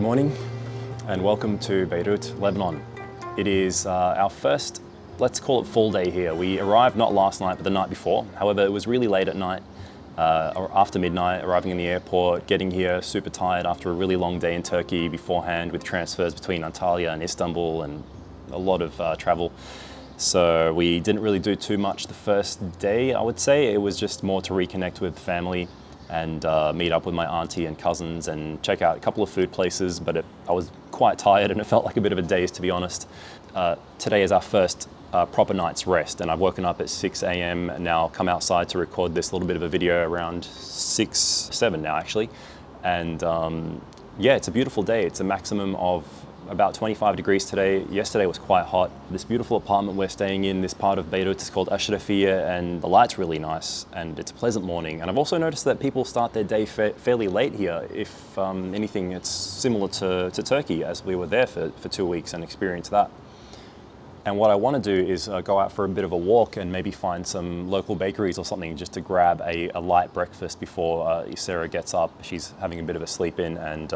morning and welcome to Beirut, Lebanon. It is our first, let's call it full day here. We arrived not last night but the night before. However, it was really late at night, or after midnight, arriving in the airport, getting here super tired after a really long day in Turkey beforehand with transfers between Antalya and Istanbul and a lot of travel. So we didn't really do too much the first day, I would say. It was just more to reconnect with family and meet up with my auntie and cousins and check out a couple of food places, but I was quite tired and it felt like a bit of a daze, to be honest. Today is our first proper night's rest, and I've woken up at 6 a.m. and now come outside to record this little bit of a video around 7 now actually. And yeah, it's a beautiful day. It's a maximum of about 25 degrees today. Yesterday was quite hot. This beautiful apartment we're staying in, this part of Beirut, is called Ashrafiyya, and the light's really nice and it's a pleasant morning. And I've also noticed that people start their day fairly late here. If anything, it's similar to Turkey, as we were there for 2 weeks and experienced that. And what I want to do is go out for a bit of a walk and maybe find some local bakeries or something just to grab a light breakfast before Sarah gets up. She's having a bit of a sleep in and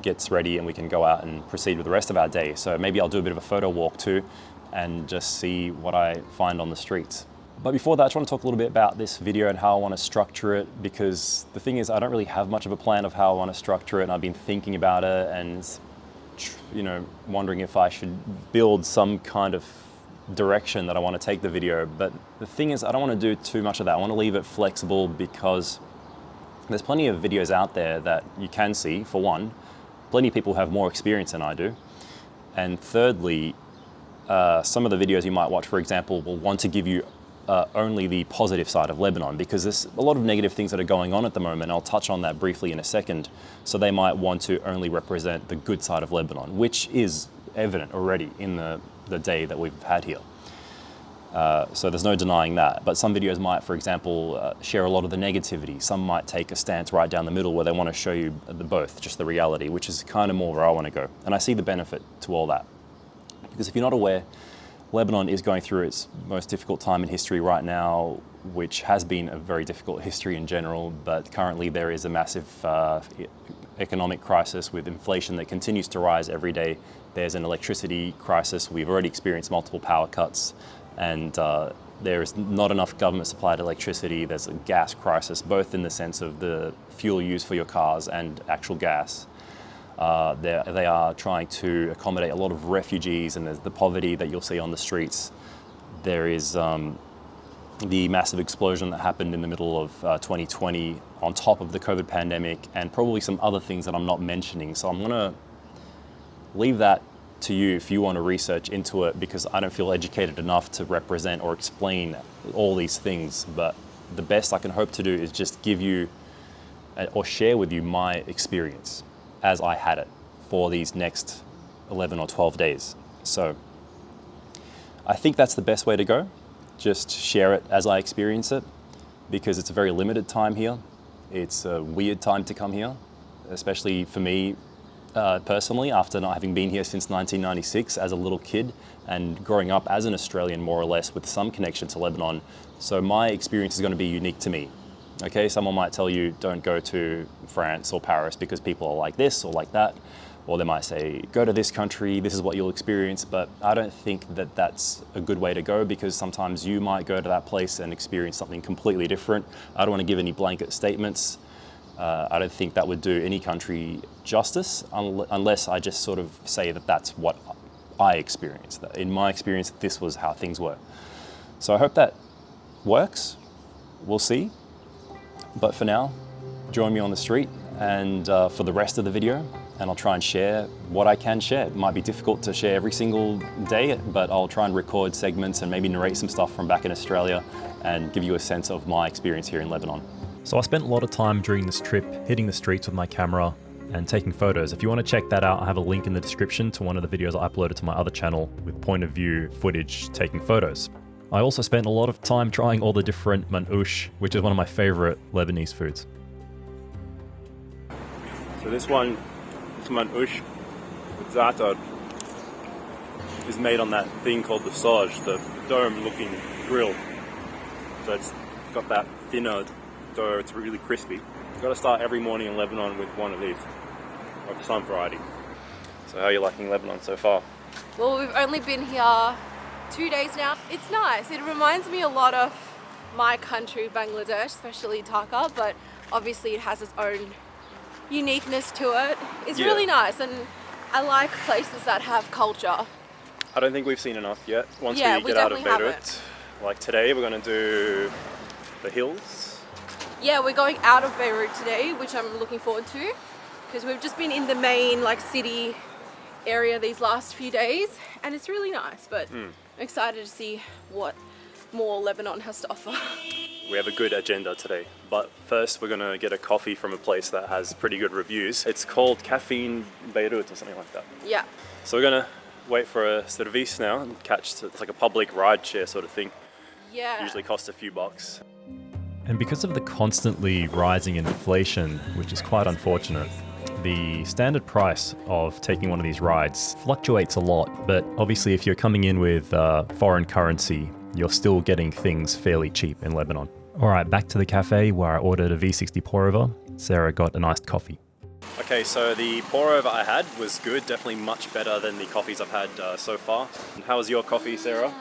gets ready, and we can go out and proceed with the rest of our day. So maybe I'll do a bit of a photo walk too and just see what I find on the streets. But before that, I just want to talk a little bit about this video and how I want to structure it, because the thing is, I don't really have much of a plan of how I want to structure it, and I've been thinking about it and wondering if I should build some kind of direction that I want to take the video. But the thing is, I don't want to do too much of that. I want to leave it flexible because there's plenty of videos out there that you can see. For one, plenty of people have more experience than I do. And thirdly, some of the videos you might watch, for example, will want to give you only the positive side of Lebanon, because there's a lot of negative things that are going on at the moment. I'll touch on that briefly in a second. So they might want to only represent the good side of Lebanon, which is evident already in the day that we've had here. So there's no denying that. But some videos might, for example, share a lot of the negativity. Some might take a stance right down the middle where they want to show you both, just the reality, which is kind of more where I want to go. And I see the benefit to all that. Because if you're not aware, Lebanon is going through its most difficult time in history right now, which has been a very difficult history in general, but currently there is a massive economic crisis with inflation that continues to rise every day. There's an electricity crisis. We've already experienced multiple power cuts, and there is not enough government supplied electricity. There's a gas crisis, both in the sense of the fuel used for your cars and actual gas. They are trying to accommodate a lot of refugees, and there's the poverty that you'll see on the streets. There is the massive explosion that happened in the middle of 2020 on top of the COVID pandemic, and probably some other things that I'm not mentioning. So I'm gonna leave that to you if you want to research into it, because I don't feel educated enough to represent or explain all these things. But the best I can hope to do is just give you or share with you my experience as I had it for these next 11 or 12 days. So I think that's the best way to go. Just share it as I experience it, because it's a very limited time here. It's a weird time to come here, especially for me personally, after not having been here since 1996 as a little kid and growing up as an Australian more or less with some connection to Lebanon. So my experience is going to be unique to me. Okay, someone might tell you don't go to France or Paris because people are like this or like that, or they might say go to this country, this is what you'll experience. But I don't think that that's a good way to go, because sometimes you might go to that place and experience something completely different. I don't want to give any blanket statements. I don't think that would do any country justice unless I just sort of say that that's what I experienced. That in my experience, this was how things were. So I hope that works. We'll see. But for now, join me on the street and for the rest of the video, and I'll try and share what I can share. It might be difficult to share every single day, but I'll try and record segments and maybe narrate some stuff from back in Australia and give you a sense of my experience here in Lebanon. So I spent a lot of time during this trip hitting the streets with my camera and taking photos. If you want to check that out, I have a link in the description to one of the videos I uploaded to my other channel with point of view footage taking photos. I also spent a lot of time trying all the different manoush, which is one of my favorite Lebanese foods. So this one, this manoush with za'atar, is made on that thing called the saj, the dome-looking grill. So it's got that thinner dough, it's really crispy. You've got to start every morning in Lebanon with one of these, of some variety. So how are you liking Lebanon so far? Well, we've only been here 2 days now. It's nice. It reminds me a lot of my country, Bangladesh, especially Dhaka, but obviously it has its own uniqueness to it. It's really nice, and I like places that have culture. I don't think we've seen enough yet. Once Yeah, we we get out of definitely Beirut, like today, we're going to do the hills. Yeah, we're going out of Beirut today, which I'm looking forward to, because we've just been in the main city area these last few days, and it's really nice, but I'm excited to see what more Lebanon has to offer. We have a good agenda today, but first we're going to get a coffee from a place that has pretty good reviews. It's called Caffeine Beirut or something like that. Yeah. So we're going to wait for a service now and catch, it's like a public ride share sort of thing. Yeah. Usually costs a few bucks. And because of the constantly rising inflation, which is quite unfortunate, the standard price of taking one of these rides fluctuates a lot. But obviously if you're coming in with foreign currency, you're still getting things fairly cheap in Lebanon. All right, back to the cafe where I ordered a V60 pour over. Sarah got an iced coffee. Okay, so the pour over I had was good, definitely much better than the coffees I've had so far. And how was your coffee, Sarah?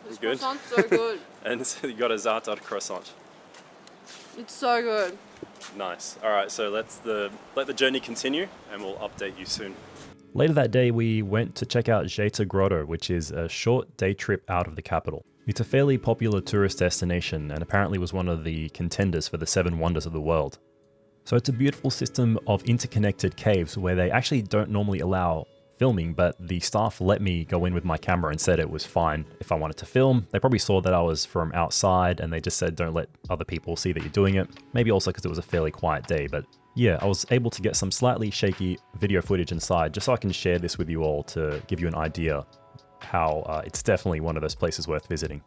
This Good. croissant's so good. And you got a za'atar croissant. It's so good. Nice. All right, so let the journey continue, and we'll update you soon. Later that day, we went to check out Jeita Grotto, which is a short day trip out of the capital. It's a fairly popular tourist destination and apparently was one of the contenders for the 7 wonders of the world. So it's a beautiful system of interconnected caves where they actually don't normally allow filming, but the staff let me go in with my camera and said it was fine if I wanted to film. They probably saw that I was from outside and they just said don't let other people see that you're doing it. Maybe also because it was a fairly quiet day, but yeah, I was able to get some slightly shaky video footage inside just so I can share this with you all to give you an idea how it's definitely one of those places worth visiting.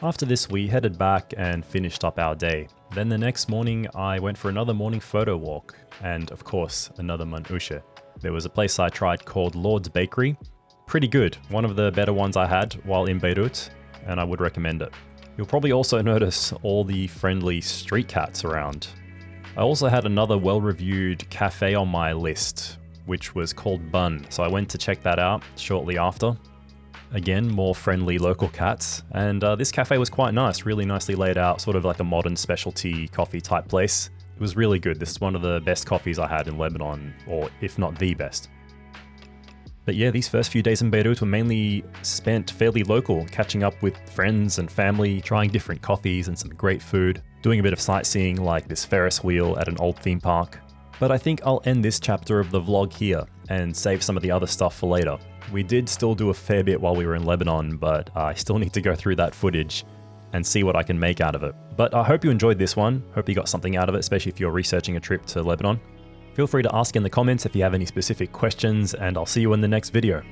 After this, we headed back and finished up our day. Then the next morning, I went for another morning photo walk and, of course, another manusha. There was a place I tried called Lord's Bakery. Pretty good, one of the better ones I had while in Beirut, and I would recommend it. You'll probably also notice all the friendly street cats around. I also had another well-reviewed cafe on my list, which was called Bunn, so I went to check that out shortly after. Again, more friendly local cats, and this cafe was quite nice, really nicely laid out, sort of like a modern specialty coffee type place. It was really good. This is one of the best coffees I had in Lebanon, or if not the best. But yeah, these first few days in Beirut were mainly spent fairly local, catching up with friends and family, trying different coffees and some great food, doing a bit of sightseeing like this Ferris wheel at an old theme park. But I think I'll end this chapter of the vlog here and save some of the other stuff for later. We did still do a fair bit while we were in Lebanon, but I still need to go through that footage and see what I can make out of it. But I hope you enjoyed this one. Hope you got something out of it, especially if you're researching a trip to Lebanon. Feel free to ask in the comments if you have any specific questions, and I'll see you in the next video.